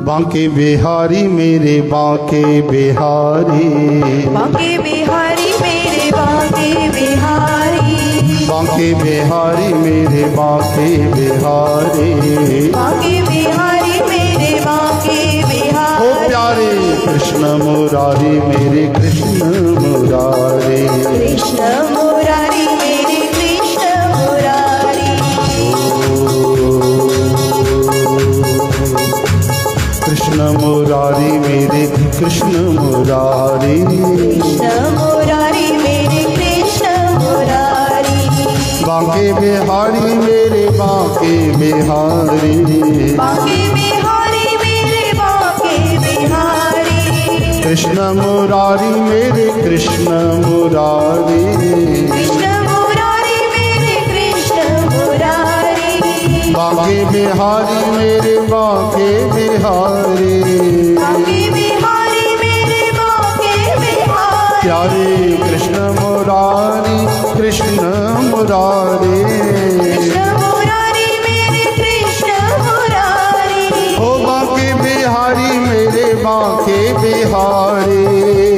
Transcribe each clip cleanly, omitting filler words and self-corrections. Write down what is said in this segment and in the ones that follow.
बांके बिहारी मेरे बांके बिहारी, बांके बिहारी मेरे बांके बिहारी, बांके बिहारी मेरे बांके बिहारी, बांके बिहारी मेरे बांके बिहारी। ओ प्यारे कृष्ण मुरारी मेरे कृष्ण मुरारी, कृष्ण मुरारी मेरे कृष्ण मुरारी। कृष्ण मुरारी मेरे कृष्ण मुरारी, कृष्ण मुरारी मेरे कृष्ण मुरारी। बांके बिहारी मेरे बांके बिहारी, बांके बिहारी मेरे बांके बिहारी। कृष्ण मुरारी मेरे कृष्ण मुरारी, कृष्ण मुरारी मेरे कृष्ण मुरारी। बांके बिहारी मेरे बांके बिहारी, बांके बिहारी मेरे बांके बिहारी। प्यारे कृष्ण मुरारी कृष्ण मुरारी, कृष्ण मुरारी मेरे कृष्ण मुरारी। ओ बांके बिहारी मेरे बांके बिहारी,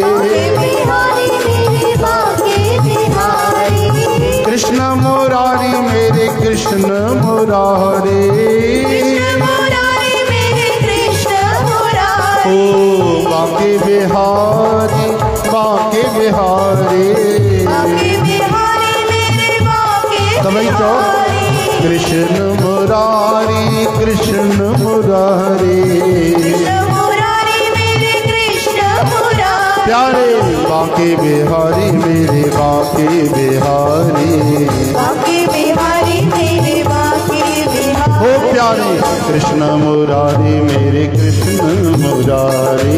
बांके बिहारी मेरे बांके बिहारी। कृष्ण मुरारी मेरे कृष्ण मुरारी, कृष्ण मुरारी मेरे कृष्ण मुरारी। ओ बांके बिहारी बांके बिहारी, बांके बिहारी मेरे बांके तभी तो बिहारी। कृष्ण मुरारी कृष्ण मुरारी, कृष्ण मुरारी मेरे कृष्ण मुरारी। प्यारे बांके बिहारी मेरे बांके बिहारी, बांके बिहारी मेरे बांके बिहारी। ओ प्यारे कृष्ण मुरारी मेरे कृष्ण मुरारी,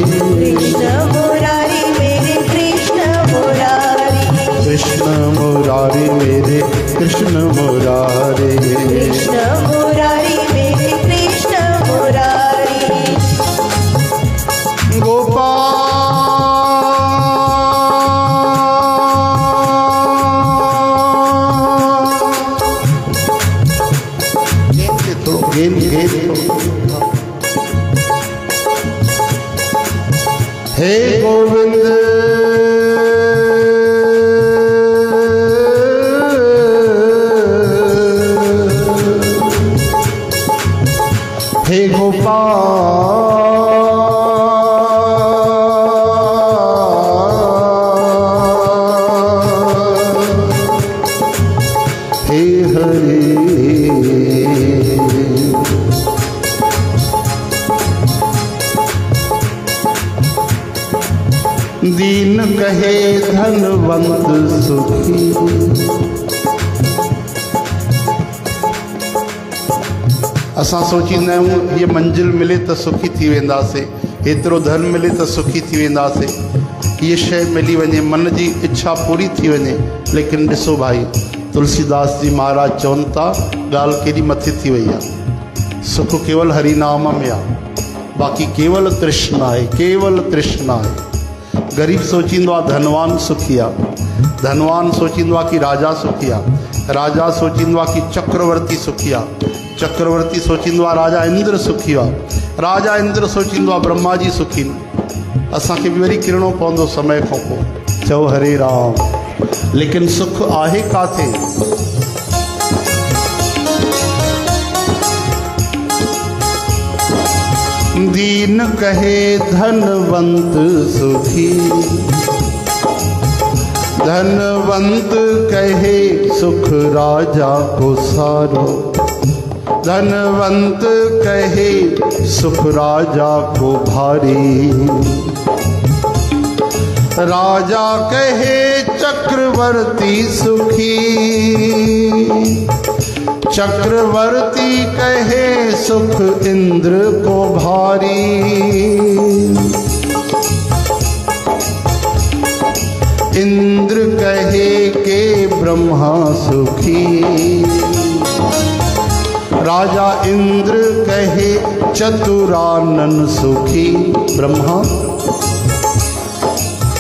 कृष्ण मुरारी मेरे कृष्ण मुरारी। कृष्ण मुरारी मेरे कृष्ण मुरारी, कृष्ण मुरारी मेरे कृष्ण मुरारी। गोपाल गेंद गेंद हे गोविंद हे गोपाल हे हरि दीन कहे धनवंत सुखी, असां सोचींदा आहियूं ये मंजिल मिले तो सुखी थी वेंदासीं, एतिरो धन मिले तो सुखी थी वेंदासीं, ये शइ मिली वञे मन जी इच्छा पूरी थी वञे। लेकिन ॾिसो भाई तुलसीदास जी महाराज चवनि था ॻाल्हि केॾी मथे थी वई आहे। सुख केवल हरि नाम में आहे, बाक़ी केवल तृष्णा आहे, केवल तृष्णा आहे। गरीब सोचींदो आहे धनवान सुखी आहे, धनवान सोचींदो आहे कि राजा सुखी आहे, राजा सोचींदो आहे कि चक्रवर्ती सुखी आहे, चक्रवर्ती सोचींदो आहे राजा इंद्र सुखी आहे, राजा इंद्र सोचींदो आहे ब्रह्मा जी सुखी। असांखे बि वरी किरणो पवंदो समय खां पोइ, चओ हरे राम। लेकिन सुख आहे काथे? दीन कहे धनवंत सुखी, धनवंत कहे सुख राजा को सारो, धनवंत कहे सुख राजा को भारी, राजा कहे चक्रवर्ती सुखी, चक्रवर्ती कहे सुख इंद्र को भारी, इंद्र कहे के ब्रह्मा सुखी, राजा इंद्र कहे चतुरानन सुखी। ब्रह्मा